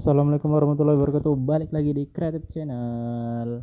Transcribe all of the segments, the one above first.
Assalamualaikum warahmatullahi wabarakatuh. Balik lagi di Creative Channel.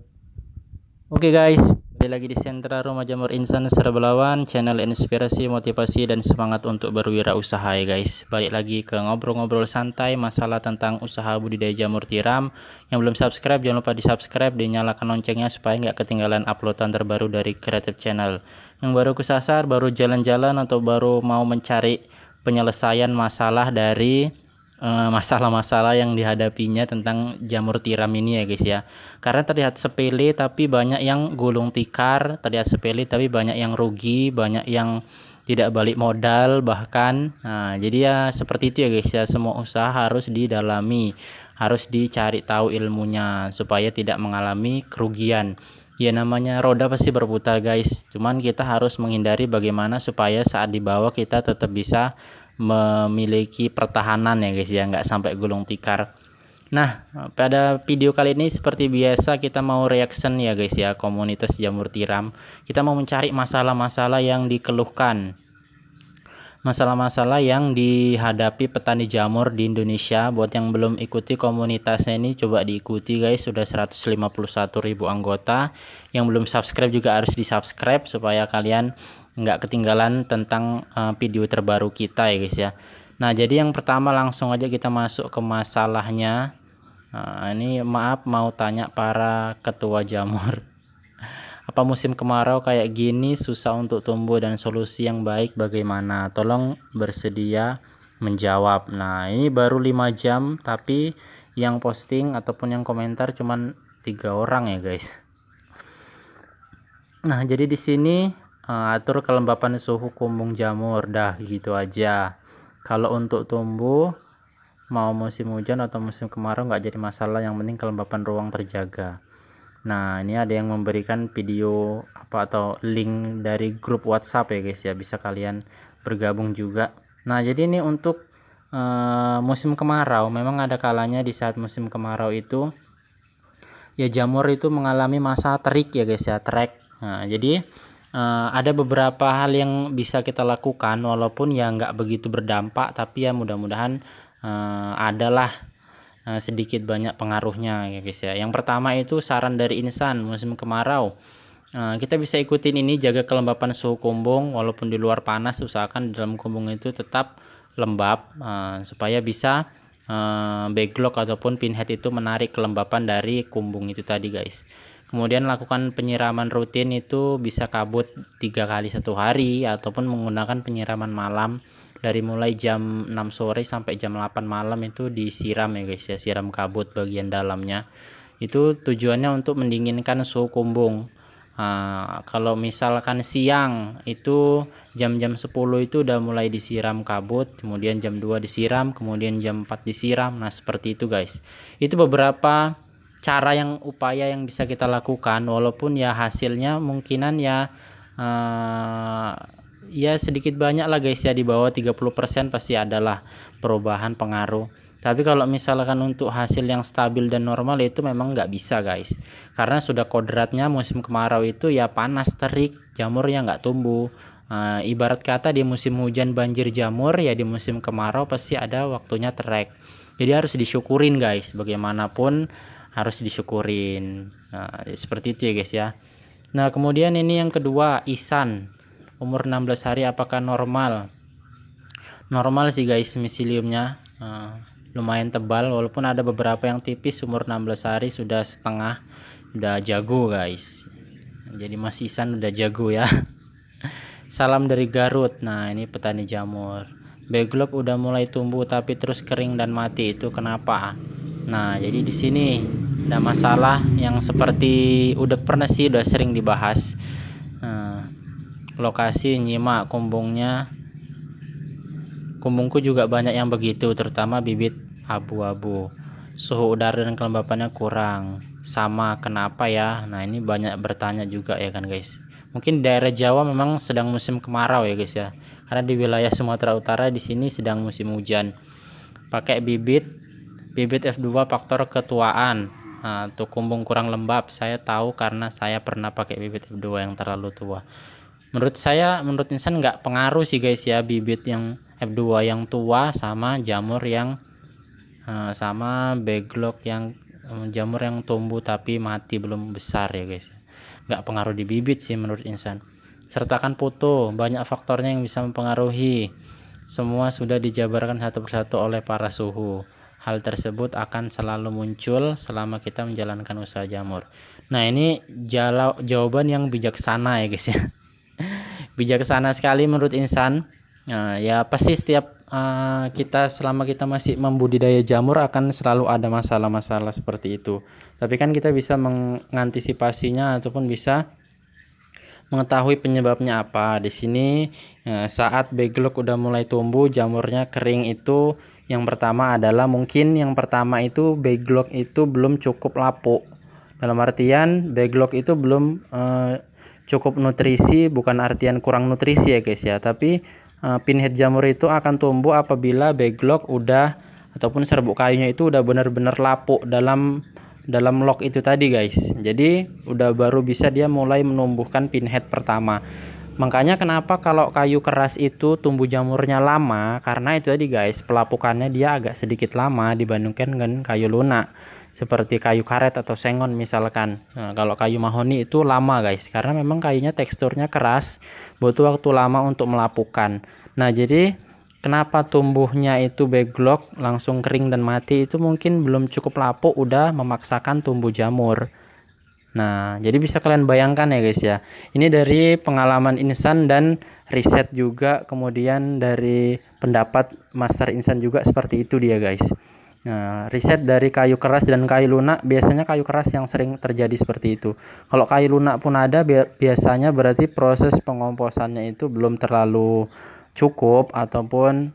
Oke guys, balik lagi di Sentra Rumah Jamur Insan Serbelawan, channel inspirasi, motivasi, dan semangat untuk berwirausaha ya guys. Balik lagi ke ngobrol-ngobrol santai masalah tentang usaha budidaya jamur tiram. Yang belum subscribe jangan lupa di subscribe, dinyalakan loncengnya supaya nggak ketinggalan uploadan terbaru dari Creative Channel. Yang baru kesasar, baru jalan-jalan, atau baru mau mencari penyelesaian masalah dari masalah-masalah yang dihadapinya tentang jamur tiram ini ya guys ya. Karena terlihat sepele tapi banyak yang gulung tikar, terlihat sepele tapi banyak yang rugi, banyak yang tidak balik modal bahkan. Nah, jadi ya seperti itu ya guys ya, semua usaha harus didalami, harus dicari tahu ilmunya supaya tidak mengalami kerugian. Ya namanya roda pasti berputar guys, cuman kita harus menghindari bagaimana supaya saat di bawah kita tetap bisa memiliki pertahanan ya guys ya, nggak sampai gulung tikar. Nah, pada video kali ini seperti biasa kita mau reaction ya guys ya, komunitas jamur tiram. Kita mau mencari masalah-masalah yang dikeluhkan, masalah-masalah yang dihadapi petani jamur di Indonesia. Buat yang belum ikuti komunitasnya ini, coba diikuti guys, sudah 151.000 anggota. Yang belum subscribe juga harus di subscribe supaya kalian nggak ketinggalan tentang video terbaru kita ya guys ya. Nah, jadi yang pertama langsung aja kita masuk ke masalahnya. Ini maaf mau tanya para ketua jamur, apa musim kemarau kayak gini susah untuk tumbuh dan solusi yang baik bagaimana? Tolong bersedia menjawab. Nah, ini baru 5 jam tapi yang posting ataupun yang komentar cuman 3 orang ya guys. Nah, jadi di sini atur kelembapan suhu kumbung jamur, dah gitu aja. Kalau untuk tumbuh mau musim hujan atau musim kemarau nggak jadi masalah, yang penting kelembapan ruang terjaga. Nah, ini ada yang memberikan video atau link dari grup WhatsApp ya guys ya, bisa kalian bergabung juga. Nah, jadi ini untuk musim kemarau, memang ada kalanya di saat musim kemarau itu ya jamur itu mengalami masa terik ya guys ya, trek. Nah, jadi ada beberapa hal yang bisa kita lakukan walaupun ya nggak begitu berdampak, tapi ya mudah-mudahan adalah sedikit banyak pengaruhnya ya guys ya. Yang pertama itu saran dari Insan musim kemarau, kita bisa ikutin ini, jaga kelembapan suhu kumbung walaupun di luar panas, usahakan di dalam kumbung itu tetap lembab supaya bisa backlog ataupun pinhead itu menarik kelembapan dari kumbung itu tadi guys. Kemudian lakukan penyiraman rutin, itu bisa kabut 3 kali 1 hari ataupun menggunakan penyiraman malam dari mulai jam 6 sore sampai jam 8 malam itu disiram ya guys ya, siram kabut bagian dalamnya. Itu tujuannya untuk mendinginkan suhu kumbung. Kalau misalkan siang itu jam-jam 10 itu udah mulai disiram kabut, kemudian jam 2 disiram, kemudian jam 4 disiram. Nah, seperti itu guys. Itu beberapa cara upaya yang bisa kita lakukan, walaupun ya hasilnya mungkinan ya ya sedikit banyak lah guys ya, di bawah 30% pasti adalah perubahan pengaruh. Tapi kalau misalkan untuk hasil yang stabil dan normal itu memang nggak bisa guys, karena sudah kodratnya musim kemarau itu ya panas terik, jamurnya nggak tumbuh. Ibarat kata di musim hujan banjir jamur, ya di musim kemarau pasti ada waktunya trek. Jadi harus disyukurin guys, bagaimanapun harus disyukurin. Nah, seperti itu ya guys ya. Nah, kemudian ini yang kedua, Isan umur 16 hari apakah normal? Normal sih guys, misiliumnya lumayan tebal, walaupun ada beberapa yang tipis. Umur 16 hari sudah setengah, udah jago guys. Jadi Mas Isan udah jago ya. Salam dari Garut. Nah, ini petani jamur. Backlog udah mulai tumbuh tapi terus kering dan mati, itu kenapa? Nah, jadi di sini ada masalah yang seperti udah sering dibahas. Lokasi nyimak kumbungnya, kumbungku juga banyak yang begitu, terutama bibit abu-abu. Suhu udara dan kelembapannya kurang sama, kenapa ya? Nah, ini banyak bertanya juga ya kan guys. Mungkin daerah Jawa memang sedang musim kemarau ya guys ya, karena di wilayah Sumatera Utara di sini sedang musim hujan. Pakai bibit F2 faktor ketuaan. Nah, tuh kumbung kurang lembab, saya tahu karena saya pernah pakai bibit F2 yang terlalu tua. Menurut Insan nggak pengaruh sih guys ya, bibit yang F2 yang tua sama jamur yang sama backlog yang jamur yang tumbuh tapi mati belum besar ya guys. Nggak pengaruh di bibit sih menurut Insan. Sertakan foto, banyak faktornya yang bisa mempengaruhi. Semua sudah dijabarkan satu persatu oleh para suhu. Hal tersebut akan selalu muncul selama kita menjalankan usaha jamur. Nah, ini jawaban yang bijaksana ya guys ya. Bijaksana sekali menurut Insan. Nah, ya pasti setiap kita selama kita masih membudidaya jamur akan selalu ada masalah-masalah seperti itu. Tapi kan kita bisa mengantisipasinya ataupun bisa mengetahui penyebabnya apa. Di sini saat backlog udah mulai tumbuh, jamurnya kering, itu yang pertama adalah mungkin yang pertama itu backlog itu belum cukup lapuk. Dalam artian backlog itu belum cukup nutrisi, bukan artian kurang nutrisi ya guys ya, tapi pinhead jamur itu akan tumbuh apabila backlog udah ataupun serbuk kayunya itu udah benar-benar lapuk dalam log itu tadi guys. Jadi udah baru bisa dia mulai menumbuhkan pinhead pertama. Makanya kenapa kalau kayu keras itu tumbuh jamurnya lama, karena itu tadi guys, pelapukannya dia agak sedikit lama dibandingkan dengan kayu lunak seperti kayu karet atau sengon misalkan. Nah, kalau kayu mahoni itu lama guys, karena memang kayunya teksturnya keras, butuh waktu lama untuk melapukan. Nah, jadi kenapa tumbuhnya itu backlog langsung kering dan mati, itu mungkin belum cukup lapuk udah memaksakan tumbuh jamur. Nah, jadi bisa kalian bayangkan ya guys ya. Ini dari pengalaman Insan dan riset juga, kemudian dari pendapat Master Insan juga seperti itu dia guys. Nah, riset dari kayu keras dan kayu lunak, biasanya kayu keras yang sering terjadi seperti itu. Kalau kayu lunak pun ada, biasanya berarti proses pengomposannya itu belum terlalu cukup, ataupun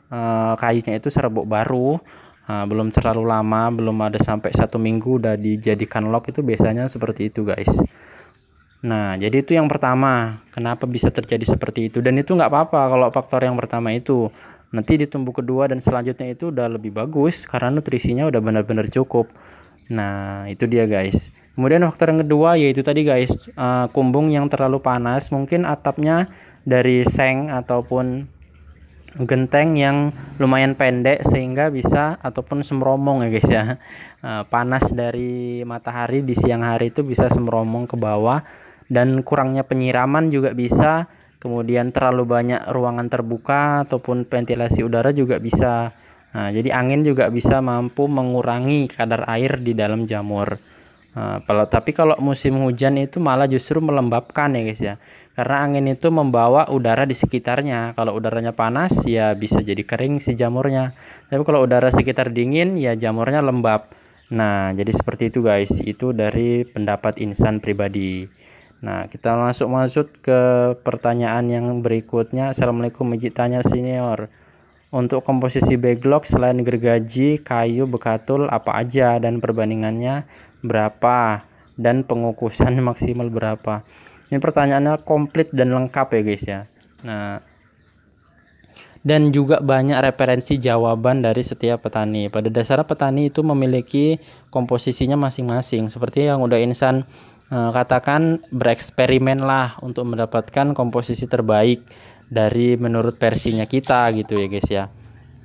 kayunya itu serbuk baru. Belum terlalu lama, belum ada sampai 1 minggu udah dijadikan log, itu biasanya seperti itu guys. Nah, jadi itu yang pertama, kenapa bisa terjadi seperti itu. Dan itu nggak apa-apa kalau faktor yang pertama itu. Nanti di tumbuh kedua dan selanjutnya itu udah lebih bagus karena nutrisinya udah benar-benar cukup. Nah, itu dia guys. Kemudian faktor yang kedua yaitu tadi guys, kumbung yang terlalu panas. Mungkin atapnya dari seng ataupun genteng yang lumayan pendek sehingga bisa, ataupun semromong ya guys ya, panas dari matahari di siang hari itu bisa semromong ke bawah, dan kurangnya penyiraman juga bisa. Kemudian terlalu banyak ruangan terbuka ataupun ventilasi udara juga bisa. Nah, jadi angin juga bisa mampu mengurangi kadar air di dalam jamur. Tapi kalau musim hujan itu malah justru melembabkan ya guys ya, karena angin itu membawa udara di sekitarnya. Kalau udaranya panas ya bisa jadi kering si jamurnya, tapi kalau udara sekitar dingin ya jamurnya lembab. Nah, jadi seperti itu guys, itu dari pendapat Insan pribadi. Nah, kita masuk ke pertanyaan yang berikutnya. Assalamualaikum, izin tanya senior, untuk komposisi backlog selain gergaji, kayu, bekatul apa aja, dan perbandingannya berapa, dan pengukusan maksimal berapa? Ini pertanyaannya komplit dan lengkap ya guys ya. Nah, dan juga banyak referensi jawaban dari setiap petani. Pada dasarnya petani itu memiliki komposisinya masing-masing. Seperti yang udah Insan katakan, bereksperimen lah untuk mendapatkan komposisi terbaik dari menurut versinya kita gitu ya guys ya.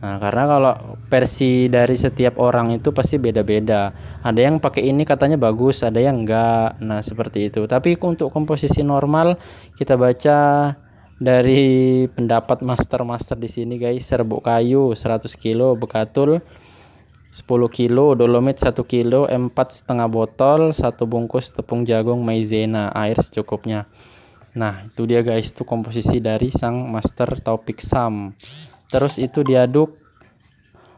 Nah, karena kalau versi dari setiap orang itu pasti beda-beda. Ada yang pakai ini katanya bagus, ada yang enggak. Nah, seperti itu. Tapi untuk komposisi normal kita baca dari pendapat master di sini guys. Serbuk kayu 100 kilo, bekatul 10 kilo, dolomit 1 kilo, M4 setengah botol, 1 bungkus tepung jagung maizena, air secukupnya. Nah, itu dia guys, itu komposisi dari sang master Taufik Sam. Terus itu diaduk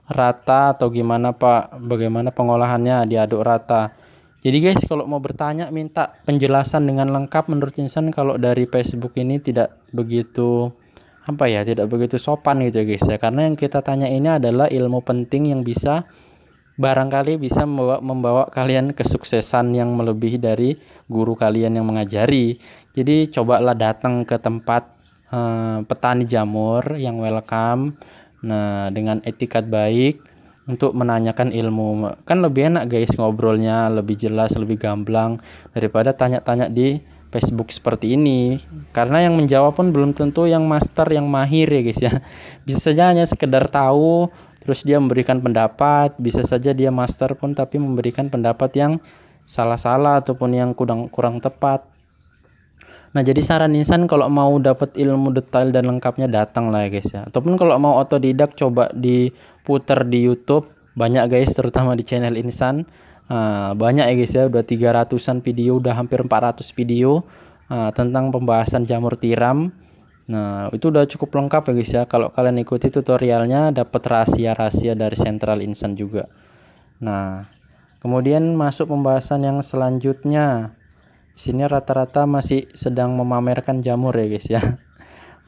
rata atau gimana Pak? Bagaimana pengolahannya? Diaduk rata. Jadi guys, kalau mau bertanya minta penjelasan dengan lengkap, menurut Insan kalau dari Facebook ini tidak begitu tidak begitu sopan gitu ya guys ya. Karena yang kita tanya ini adalah ilmu penting yang bisa barangkali bisa membawa kalian kesuksesan yang melebihi dari guru kalian yang mengajari. Jadi cobalah datang ke tempat petani jamur yang welcome, nah dengan etikat baik, untuk menanyakan ilmu. Kan lebih enak guys ngobrolnya, lebih jelas, lebih gamblang daripada tanya-tanya di Facebook seperti ini. Karena yang menjawab pun belum tentu yang master, yang mahir ya guys ya. Bisa saja hanya sekedar tahu, terus dia memberikan pendapat, bisa saja dia master pun tapi memberikan pendapat yang salah-salah ataupun yang kurang tepat. Nah, jadi saran Insan kalau mau dapat ilmu detail dan lengkapnya datang lah ya guys ya. Ataupun kalau mau otodidak coba diputar di YouTube. Banyak guys, terutama di channel Insan. Banyak ya guys ya, udah 300-an video, udah hampir 400 video tentang pembahasan jamur tiram. Nah, itu udah cukup lengkap ya guys ya. Kalau kalian ikuti tutorialnya dapat rahasia-rahasia dari Sentral Insan juga. Nah, kemudian masuk pembahasan yang selanjutnya. Sini rata-rata masih sedang memamerkan jamur ya guys ya.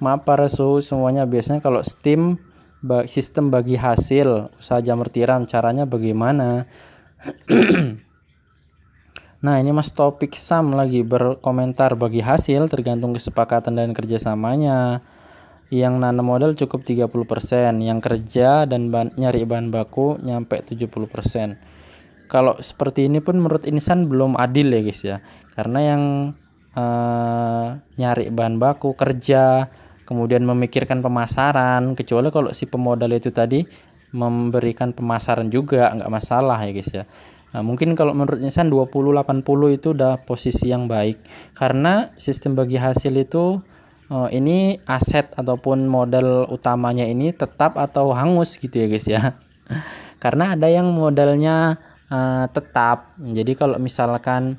Maaf para suhu semuanya, biasanya kalau sistem bagi hasil usaha jamur tiram caranya bagaimana? Nah, ini Mas Topik Sam lagi berkomentar bagi hasil tergantung kesepakatan dan kerjasamanya. Yang nanam modal cukup 30%, yang kerja dan nyari bahan baku nyampe 70%. Kalau seperti ini pun menurut Insan belum adil ya guys ya, karena yang nyari bahan baku, kerja, kemudian memikirkan pemasaran, kecuali kalau si pemodal itu tadi memberikan pemasaran juga nggak masalah ya guys ya. Nah, mungkin kalau menurut Insan 20-80 itu udah posisi yang baik, karena sistem bagi hasil itu ini aset ataupun modal utamanya ini tetap atau hangus gitu ya guys ya. Karena ada yang modalnya tetap. Jadi kalau misalkan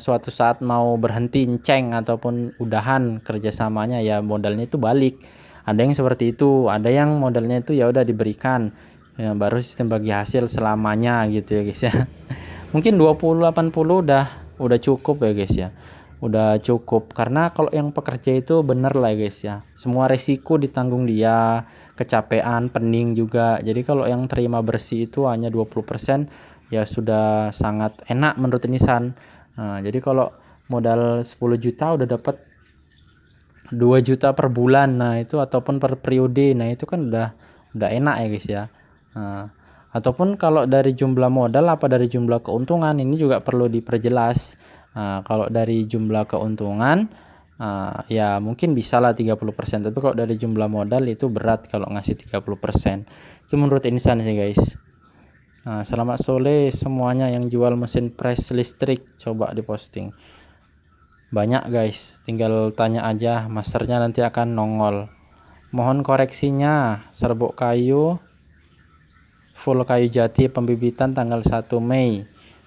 suatu saat mau berhenti ceng ataupun udahan kerjasamanya, ya modalnya itu balik. Ada yang seperti itu, ada yang modalnya itu ya udah diberikan, ya, baru sistem bagi hasil selamanya gitu ya guys ya. Mungkin 20-80 udah cukup ya guys ya. Udah cukup, karena kalau yang pekerja itu bener lah guys ya, semua resiko ditanggung dia, kecapean, pening juga. Jadi kalau yang terima bersih itu hanya 20%, ya sudah sangat enak menurut Insan. Nah, jadi kalau modal 10 juta udah dapat 2 juta per bulan, nah itu ataupun per periode, nah itu kan udah enak ya guys ya. Nah, ataupun kalau dari jumlah modal apa dari jumlah keuntungan, ini juga perlu diperjelas. Nah, kalau dari jumlah keuntungan ya mungkin bisa lah 30%, tapi kalau dari jumlah modal itu berat kalau ngasih 30%. Itu menurut Insan sih guys. Nah, selamat sore semuanya yang jual mesin press listrik, coba diposting. Banyak guys, tinggal tanya aja, masternya nanti akan nongol. Mohon koreksinya, serbuk kayu full kayu jati pembibitan tanggal 1 Mei.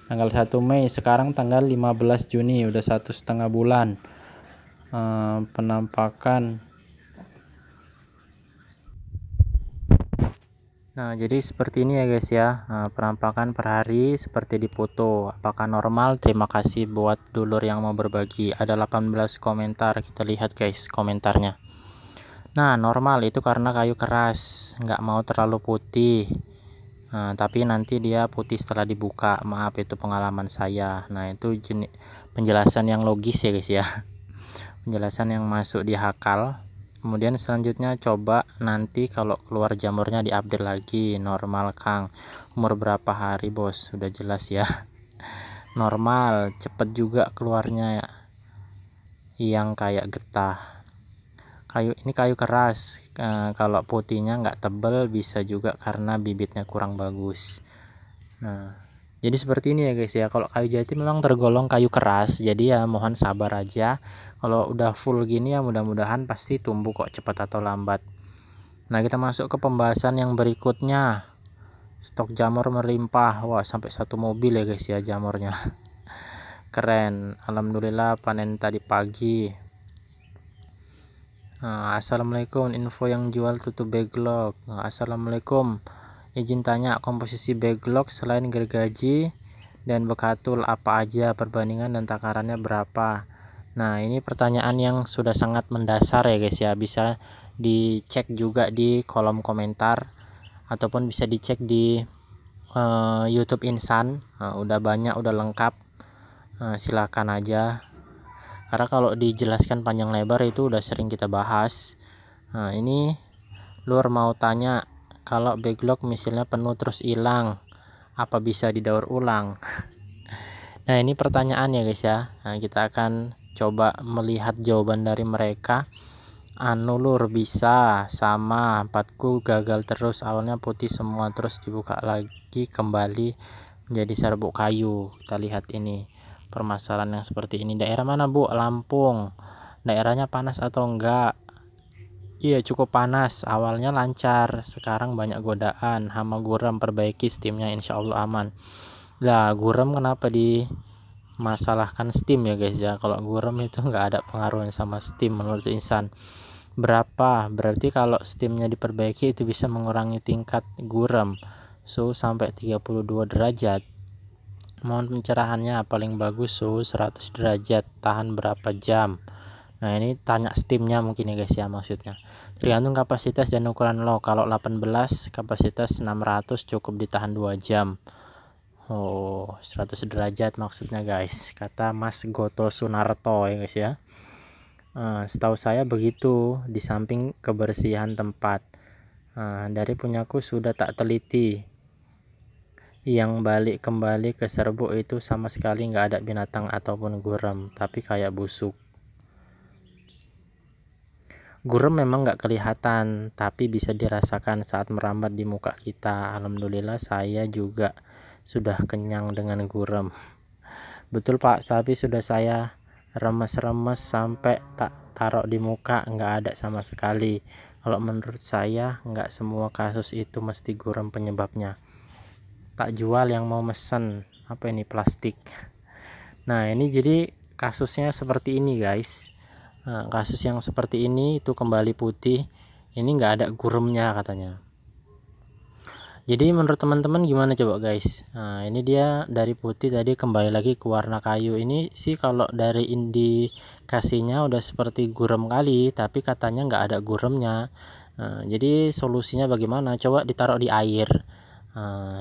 Tanggal 1 Mei, sekarang tanggal 15 Juni, udah 1,5 bulan. Penampakan. Nah, jadi seperti ini ya guys ya, penampakan per hari seperti di foto. Apakah normal? Terima kasih buat dulur yang mau berbagi. Ada 18 komentar, kita lihat guys komentarnya. Nah, normal itu karena kayu keras, nggak mau terlalu putih. Tapi nanti dia putih setelah dibuka. Maaf, itu pengalaman saya. Nah, itu penjelasan yang logis ya guys ya. Penjelasan yang masuk di akal. Kemudian selanjutnya coba nanti kalau keluar jamurnya diupdate lagi. Normal Kang, umur berapa hari bos, sudah jelas ya. Normal, cepet juga keluarnya ya. Yang kayak getah. Ini kayu keras, kalau putihnya nggak tebel bisa juga karena bibitnya kurang bagus. Nah, jadi seperti ini ya guys ya. Kalau kayu jati memang tergolong kayu keras, jadi ya mohon sabar aja. Kalau udah full gini ya mudah-mudahan pasti tumbuh kok, cepat atau lambat. Nah, kita masuk ke pembahasan yang berikutnya. Stok jamur melimpah, wah sampai 1 mobil ya guys ya jamurnya. Keren, alhamdulillah panen tadi pagi. Assalamualaikum, info yang jual tutup backlog. Assalamualaikum, izin tanya komposisi backlog selain gergaji dan bekatul apa aja, perbandingan dan takarannya berapa? Nah, ini pertanyaan yang sudah sangat mendasar ya guys ya, bisa dicek juga di kolom komentar ataupun bisa dicek di YouTube Insan. Udah banyak, udah lengkap, silakan aja. Karena kalau dijelaskan panjang lebar itu udah sering kita bahas. Nah, ini lur mau tanya, kalau backlog misalnya penuh terus hilang, apa bisa didaur ulang? Nah, ini pertanyaan ya guys ya. Nah, kita akan coba melihat jawaban dari mereka. anu lur, bisa sama empatku gagal terus, awalnya putih semua terus dibuka lagi kembali menjadi serbuk kayu. Kita lihat ini permasalahan yang seperti ini. Daerah mana Bu? Lampung. Daerahnya panas atau enggak? Iya cukup panas, awalnya lancar, sekarang banyak godaan. Hama guram, perbaiki steamnya, insya Allah aman. Lah guram kenapa dimasalahkan steam ya guys ya? Kalau guram itu nggak ada pengaruhnya sama steam menurut Insan. Berapa? Berarti kalau steamnya diperbaiki itu bisa mengurangi tingkat guram suhu sampai 32 derajat. Mohon pencerahannya, paling bagus suhu 100 derajat, tahan berapa jam? Nah ini tanya steamnya mungkin ya guys ya, maksudnya tergantung kapasitas dan ukuran lo. Kalau 18 kapasitas 600 cukup ditahan 2 jam. Oh 100 derajat maksudnya guys, kata Mas Goto Sunarto ya guys ya. Setahu saya begitu, di samping kebersihan tempat. Dari punyaku sudah tak teliti, yang balik kembali ke serbuk itu sama sekali nggak ada binatang ataupun guram, tapi kayak busuk. Guram memang nggak kelihatan, tapi bisa dirasakan saat merambat di muka kita. Alhamdulillah saya juga sudah kenyang dengan guram. Betul Pak, tapi sudah saya remes-remes sampai tak taruh di muka, nggak ada sama sekali. Kalau menurut saya nggak semua kasus itu mesti guram penyebabnya. Tak jual yang mau mesen. Apa ini, plastik? Nah ini jadi kasusnya seperti ini guys. Kasus yang seperti ini itu kembali putih, ini nggak ada guremnya katanya. Jadi menurut teman-teman gimana coba guys? Nah ini dia dari putih tadi kembali lagi ke warna kayu. Ini sih kalau dari indikasinya udah seperti gurem kali, tapi katanya nggak ada guremnya. Jadi solusinya bagaimana? Coba ditaruh di air,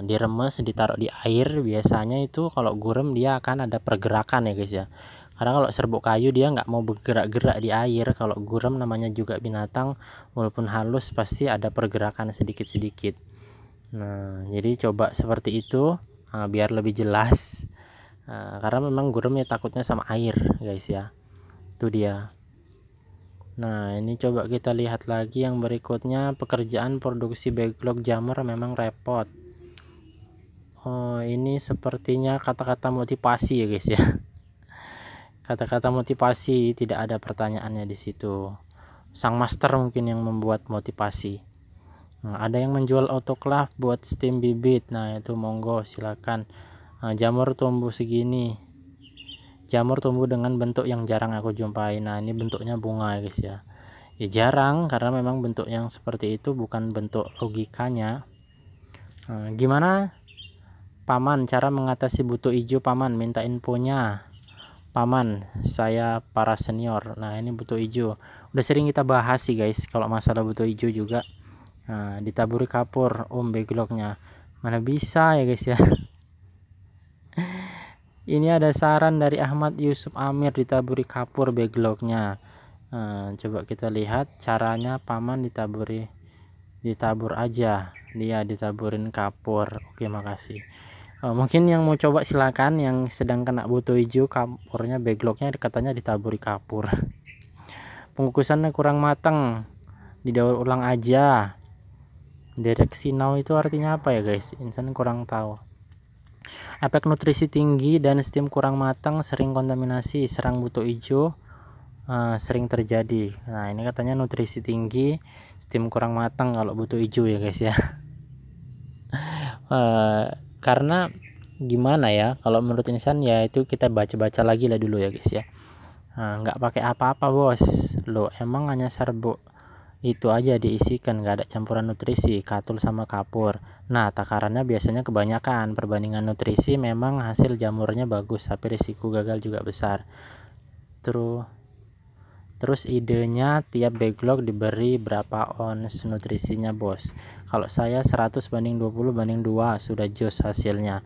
diremes, ditaruh di air. Biasanya itu kalau gurem dia akan ada pergerakan ya guys ya. Karena kalau serbuk kayu dia nggak mau bergerak-gerak di air. Kalau gurem namanya juga binatang, walaupun halus pasti ada pergerakan sedikit-sedikit. Nah jadi coba seperti itu, biar lebih jelas. Karena memang gurem ya takutnya sama air guys ya, itu dia. Nah ini coba kita lihat lagi yang berikutnya, pekerjaan produksi backlog jamur memang repot. Oh ini sepertinya kata-kata motivasi ya guys ya. Kata-kata motivasi, tidak ada pertanyaannya di situ. Sang master mungkin yang membuat motivasi. Nah, ada yang menjual autoclave buat steam bibit. Nah itu monggo silakan. Jamur tumbuh segini. Jamur tumbuh dengan bentuk yang jarang aku jumpai. Nah ini bentuknya bunga ya guys ya. Ya jarang karena memang bentuk yang seperti itu bukan bentuk logikanya. Gimana Paman cara mengatasi butuh hijau Paman? Minta infonya Paman, saya para senior. Nah ini butuh hijau udah sering kita bahas sih guys. Kalau masalah butuh hijau juga, ditaburi kapur backlognya mana bisa ya guys ya. Ini ada saran dari Ahmad Yusuf Amir, ditaburi kapur backlognya. Coba kita lihat caranya. Paman ditabur aja, dia ditaburin kapur. Oke makasih. Mungkin yang mau coba silakan, yang sedang kena butuh hijau kapurnya backlognya katanya ditaburi kapur. Pengukusannya kurang matang, didaur ulang aja. Direksi now itu artinya apa ya guys? Insan kurang tahu. Efek nutrisi tinggi dan steam kurang matang, sering kontaminasi, serang butuh hijau sering terjadi. Nah ini katanya nutrisi tinggi, steam kurang matang kalau butuh hijau ya guys ya. Karena gimana ya, kalau menurut Insan ya itu kita baca-baca lagi lah dulu ya guys ya. Nggak pakai apa-apa bos, lo emang hanya serbuk itu aja diisikan, nggak ada campuran nutrisi, katul sama kapur. Nah takarannya biasanya kebanyakan. Perbandingan nutrisi memang hasil jamurnya bagus, tapi risiko gagal juga besar. Terus idenya tiap backlog diberi berapa ons nutrisinya bos? Kalau saya 100 banding 20 banding 2 sudah jos hasilnya.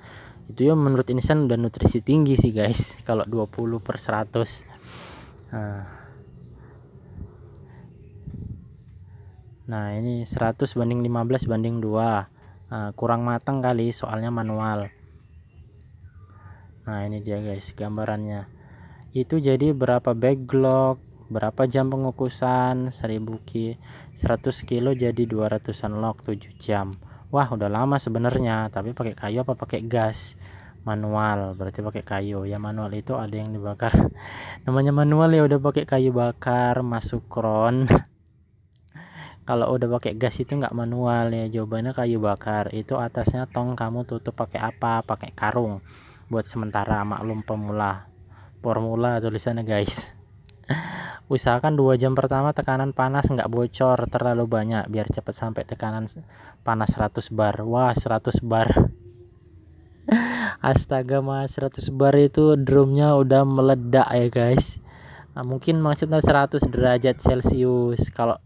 Itu ya menurut Insan udah nutrisi tinggi sih guys. Kalau 20/100. Nah ini 100 banding 15 banding 2. Kurang matang kali soalnya manual. Nah ini dia guys gambarannya. Itu jadi berapa backlog Berapa jam pengukusan? 100 kilo jadi 200-an log 7 jam. Wah, udah lama sebenarnya, tapi pakai kayu apa pakai gas? Manual, berarti pakai kayu. Ya manual itu ada yang dibakar. Namanya manual ya udah pakai kayu bakar, masuk kron. Kalau udah pakai gas itu nggak manual ya, jawabannya kayu bakar. Itu atasnya tong kamu tutup pakai apa? Pakai karung. Buat sementara, maklum pemula. Formula tulisannya guys. Usahakan 2 jam pertama tekanan panas nggak bocor terlalu banyak biar cepat sampai tekanan panas 100 bar. Wah, 100 bar. Astaga, mas, 100 bar itu drumnya udah meledak ya guys. Nah, mungkin maksudnya 100 derajat Celcius. Kalau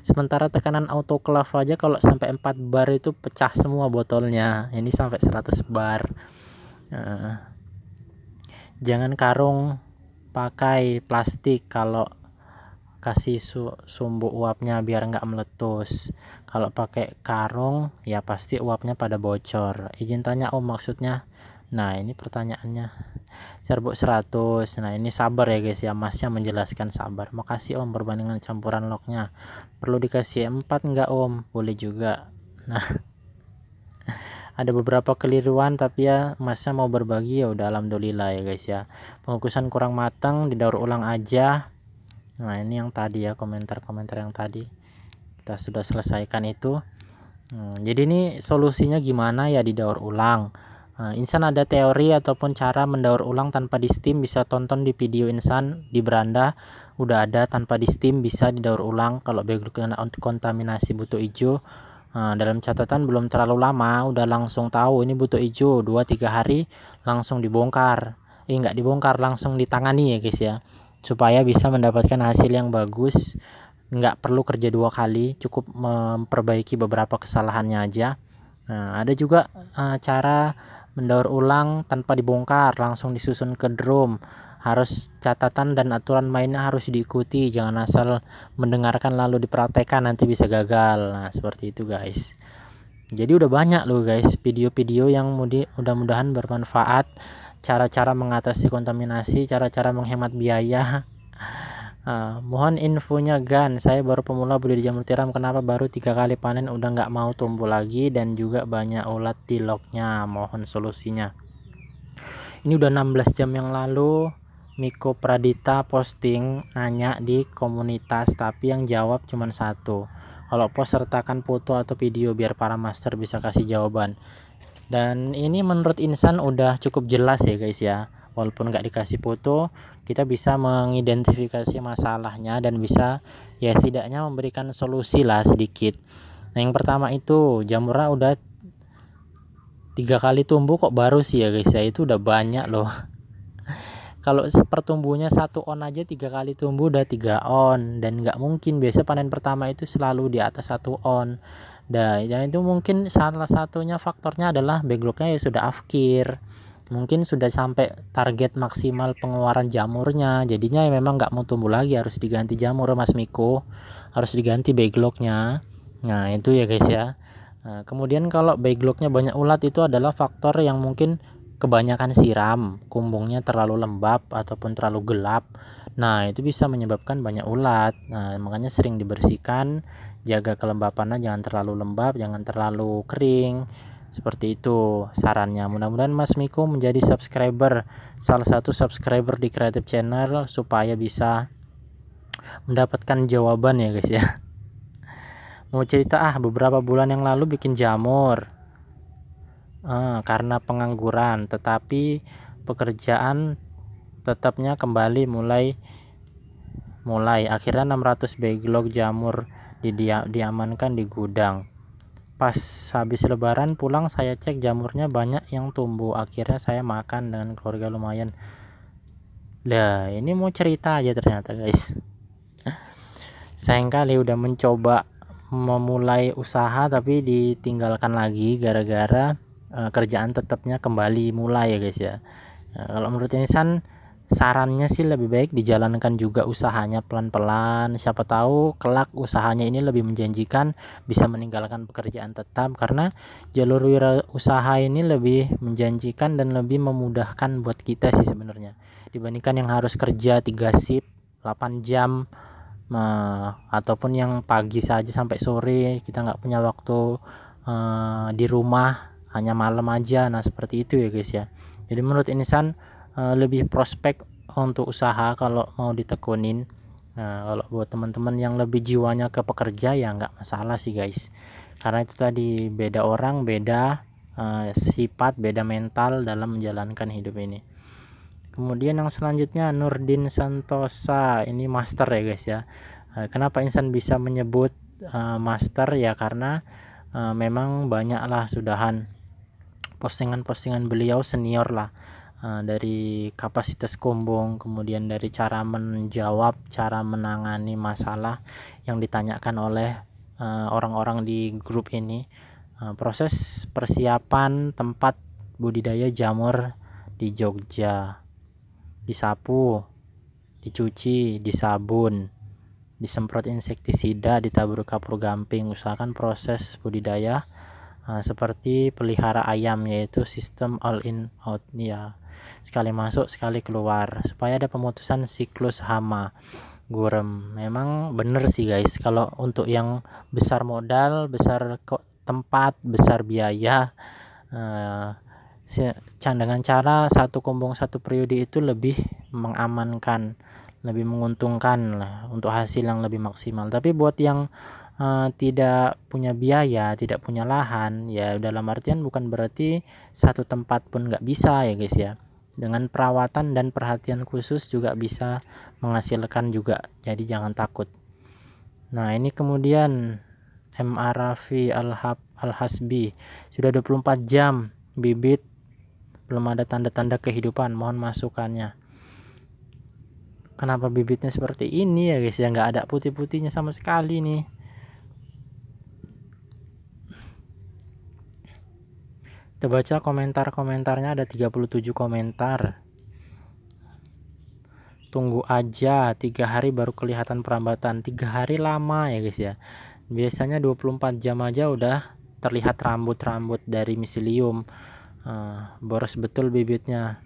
sementara tekanan autoclave aja kalau sampai 4 bar itu pecah semua botolnya. Ini sampai 100 bar. Jangan karung, pakai plastik kalau kasih sumbu uapnya biar nggak meletus. Kalau pakai karung ya pasti uapnya pada bocor. Izin tanya om, maksudnya. Nah, ini pertanyaannya. Serbuk 100. Nah, ini sabar ya guys ya, masnya menjelaskan sabar. Makasih om, perbandingan campuran lognya perlu dikasih 4 enggak om? Boleh juga. Nah, ada beberapa keliruan tapi ya masnya mau berbagi, ya udah alhamdulillah ya guys ya. Pengukusan kurang matang, didaur ulang aja. Nah, ini yang tadi ya, komentar-komentar yang tadi kita sudah selesaikan itu. Jadi ini solusinya gimana ya, didaur ulang. Insan ada teori ataupun cara mendaur ulang tanpa di steam, bisa tonton di video Insan di beranda udah ada. Tanpa di steam bisa didaur ulang. Kalau background kena kontaminasi butuh hijau, dalam catatan belum terlalu lama udah langsung tahu ini butuh hijau, 2-3 hari langsung dibongkar. Nggak dibongkar, langsung ditangani ya guys ya, supaya bisa mendapatkan hasil yang bagus. Nggak perlu kerja 2 kali, cukup memperbaiki beberapa kesalahannya aja. Ada juga cara mendaur ulang tanpa dibongkar, langsung disusun ke drum. Harus catatan dan aturan mainnya harus diikuti, jangan asal mendengarkan lalu dipraktekkan, nanti bisa gagal. Nah, seperti itu guys. Jadi udah banyak loh guys video-video yang mudah-mudahan bermanfaat. Cara-cara mengatasi kontaminasi, cara-cara menghemat biaya. Mohon infonya Gan, saya baru pemula beli di jamur tiram, kenapa baru 3 kali panen udah nggak mau tumbuh lagi dan juga banyak ulat di lognya, mohon solusinya. Ini udah 16 jam yang lalu Miko Pradita posting nanya di komunitas, tapi yang jawab cuma 1. Kalau post sertakan foto atau video biar para master bisa kasih jawaban. Dan ini menurut Insan udah cukup jelas ya guys ya. Walaupun nggak dikasih foto, kita bisa mengidentifikasi masalahnya dan bisa ya setidaknya memberikan solusi lah sedikit. Nah, yang pertama itu jamurnya udah 3 kali tumbuh kok baru sih ya guys ya, itu udah banyak loh. Kalau pertumbuhnya 1 on aja 3 kali tumbuh udah 3 on, dan nggak mungkin, biasa panen pertama itu selalu di atas 1 on. Dan itu mungkin salah satunya faktornya adalah backlognya ya sudah afkir. Mungkin sudah sampai target maksimal pengeluaran jamurnya, jadinya ya memang nggak mau tumbuh lagi, harus diganti jamur Mas Miko, harus diganti backlognya. Nah itu ya guys ya. Nah, kemudian kalau backlognya banyak ulat, itu adalah faktor yang mungkin kebanyakan siram, kumbungnya terlalu lembab ataupun terlalu gelap. Nah itu bisa menyebabkan banyak ulat. Nah makanya sering dibersihkan, jaga kelembapannya, jangan terlalu lembab, jangan terlalu kering. Seperti itu sarannya. Mudah-mudahan Mas Miko menjadi subscriber, salah satu subscriber di Creative Channel, supaya bisa mendapatkan jawaban ya guys ya. Mau cerita, beberapa bulan yang lalu bikin jamur karena pengangguran, tetapi pekerjaan tetapnya kembali mulai akhirnya 600 backlog jamur diamankan di gudang. Pas habis lebaran pulang saya cek jamurnya banyak yang tumbuh, akhirnya saya makan dengan keluarga lumayan. Lah ini mau cerita aja ternyata guys. Sayang kali udah mencoba memulai usaha tapi ditinggalkan lagi gara-gara kerjaan tetapnya kembali mulai ya guys ya. Kalau menurut Insan, sarannya sih lebih baik dijalankan juga usahanya pelan-pelan, siapa tahu kelak usahanya ini lebih menjanjikan, bisa meninggalkan pekerjaan tetap, karena jalur wirausaha ini lebih menjanjikan dan lebih memudahkan buat kita sih sebenarnya, dibandingkan yang harus kerja 3 shift 8 jam, ataupun yang pagi saja sampai sore kita nggak punya waktu di rumah, hanya malam aja. Nah seperti itu ya guys ya. Jadi menurut Insan lebih prospek untuk usaha kalau mau ditekunin. Nah kalau buat teman-teman yang lebih jiwanya ke pekerja ya nggak masalah sih guys, karena itu tadi beda orang, beda sifat, beda mental dalam menjalankan hidup ini. Kemudian yang selanjutnya Nurdin Santosa, ini master ya guys ya. Kenapa Insan bisa menyebut master ya, karena memang banyaklah sudahan postingan-postingan beliau senior lah, dari kapasitas kombong, kemudian dari cara menjawab, cara menangani masalah yang ditanyakan oleh orang-orang di grup ini, proses persiapan tempat budidaya jamur di Jogja, disapu, dicuci, disabun, disemprot insektisida, ditabur kapur gamping. Usahakan proses budidaya seperti pelihara ayam, yaitu sistem all in out ya, sekali masuk sekali keluar, supaya ada pemutusan siklus hama gurem. Memang bener sih guys, kalau untuk yang besar modal, besar tempat, besar biaya, dengan cara satu kombong satu periode itu lebih mengamankan, lebih menguntungkan lah untuk hasil yang lebih maksimal. Tapi buat yang tidak punya biaya, tidak punya lahan, ya dalam artian bukan berarti satu tempat pun nggak bisa ya guys ya. Dengan perawatan dan perhatian khusus juga bisa menghasilkan juga, jadi jangan takut. Nah ini kemudian M. Arafi Al-Hasbi, sudah 24 jam bibit belum ada tanda-tanda kehidupan, mohon masukannya. Kenapa bibitnya seperti ini ya guys ya, nggak ada putih-putihnya sama sekali nih. Kita baca komentar-komentarnya, ada 37 komentar. Tunggu aja 3 hari baru kelihatan perambatan. 3 hari lama ya guys ya. Biasanya 24 jam aja udah terlihat rambut-rambut dari miselium. Boros betul bibitnya.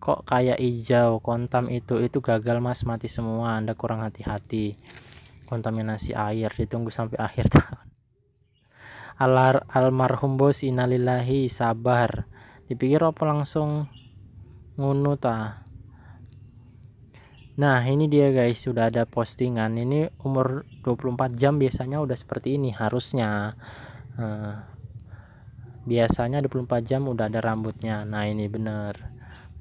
Kok kayak hijau, kontam itu gagal mas, mati semua. Anda kurang hati-hati. Kontaminasi air, ditunggu sampai akhir tahun. Almarhum bos, innalillahi, sabar. Dipikir apa langsung ngunu ta. Nah ini dia guys, sudah ada postingan. Ini umur 24 jam biasanya udah seperti ini harusnya. Biasanya 24 jam udah ada rambutnya. Nah ini bener,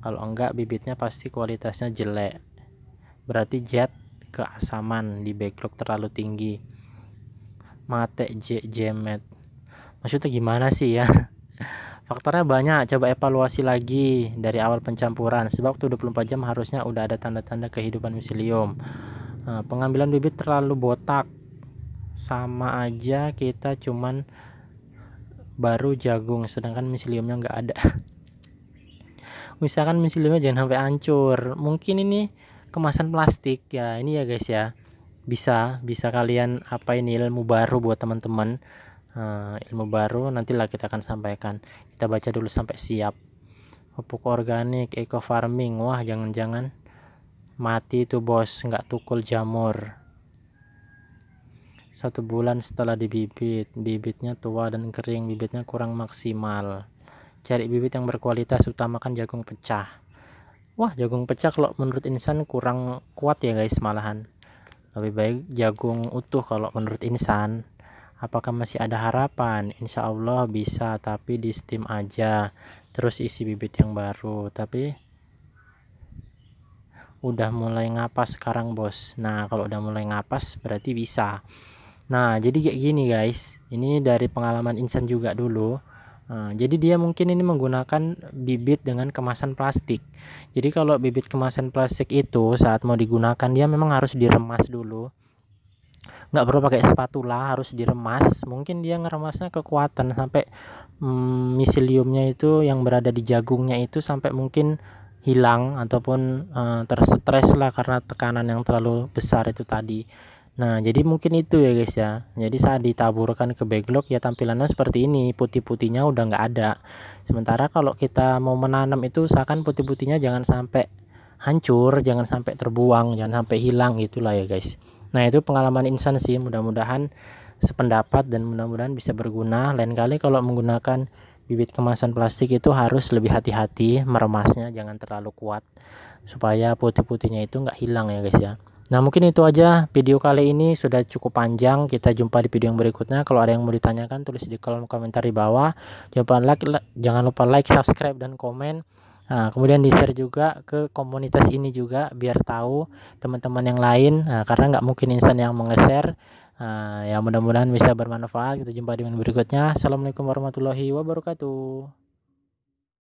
kalau enggak bibitnya pasti kualitasnya jelek, berarti jet keasaman di backlog terlalu tinggi. Mate jemet, maksudnya gimana sih ya? Faktornya banyak, coba evaluasi lagi dari awal pencampuran, sebab waktu 24 jam harusnya udah ada tanda-tanda kehidupan miselium. Pengambilan bibit terlalu botak, sama aja kita cuman baru jagung sedangkan miseliumnya nggak ada. Misalkan miseliumnya jangan sampai hancur. Mungkin ini kemasan plastik ya, ini ya guys ya, bisa kalian apa ini ilmu baru buat teman-teman. Ilmu baru nantilah kita akan sampaikan. Kita baca dulu sampai siap. Pupuk organik, eco farming, wah jangan-jangan mati itu bos, nggak tukul jamur. 1 bulan setelah dibibit, bibitnya tua dan kering, bibitnya kurang maksimal. Cari bibit yang berkualitas, utamakan jagung pecah. Wah jagung pecah kalau menurut Insan kurang kuat ya guys, malahan lebih baik jagung utuh kalau menurut Insan. Apakah masih ada harapan? Insya Allah bisa, tapi di steam aja terus isi bibit yang baru. Tapi udah mulai ngapas sekarang bos. Nah kalau udah mulai ngapas berarti bisa. Nah jadi kayak gini guys, ini dari pengalaman Insan juga dulu. Jadi dia mungkin ini menggunakan bibit dengan kemasan plastik. Jadi kalau bibit kemasan plastik itu saat mau digunakan dia memang harus diremas dulu, nggak perlu pakai spatula, harus diremas. Mungkin dia ngeremasnya kekuatan sampai miseliumnya itu yang berada di jagungnya itu sampai mungkin hilang ataupun terstres lah karena tekanan yang terlalu besar itu tadi. Nah jadi mungkin itu ya guys ya, jadi saat ditaburkan ke backlog ya tampilannya seperti ini, putih-putihnya udah nggak ada. Sementara kalau kita mau menanam itu usahakan putih-putihnya jangan sampai hancur, jangan sampai terbuang, jangan sampai hilang gitulah ya guys. Nah itu pengalaman Insan sih, mudah-mudahan sependapat dan mudah-mudahan bisa berguna. Lain kali kalau menggunakan bibit kemasan plastik itu harus lebih hati-hati meremasnya, jangan terlalu kuat supaya putih-putihnya itu nggak hilang ya guys ya. Nah mungkin itu aja video kali ini, sudah cukup panjang. Kita jumpa di video yang berikutnya. Kalau ada yang mau ditanyakan tulis di kolom komentar di bawah. Jangan lupa like, subscribe dan komen. Nah, kemudian di share juga ke komunitas ini juga biar tahu teman-teman yang lain. Nah, karena nggak mungkin Insan yang menge-share. Ya mudah-mudahan bisa bermanfaat. Kita jumpa di video berikutnya. Assalamualaikum warahmatullahi wabarakatuh.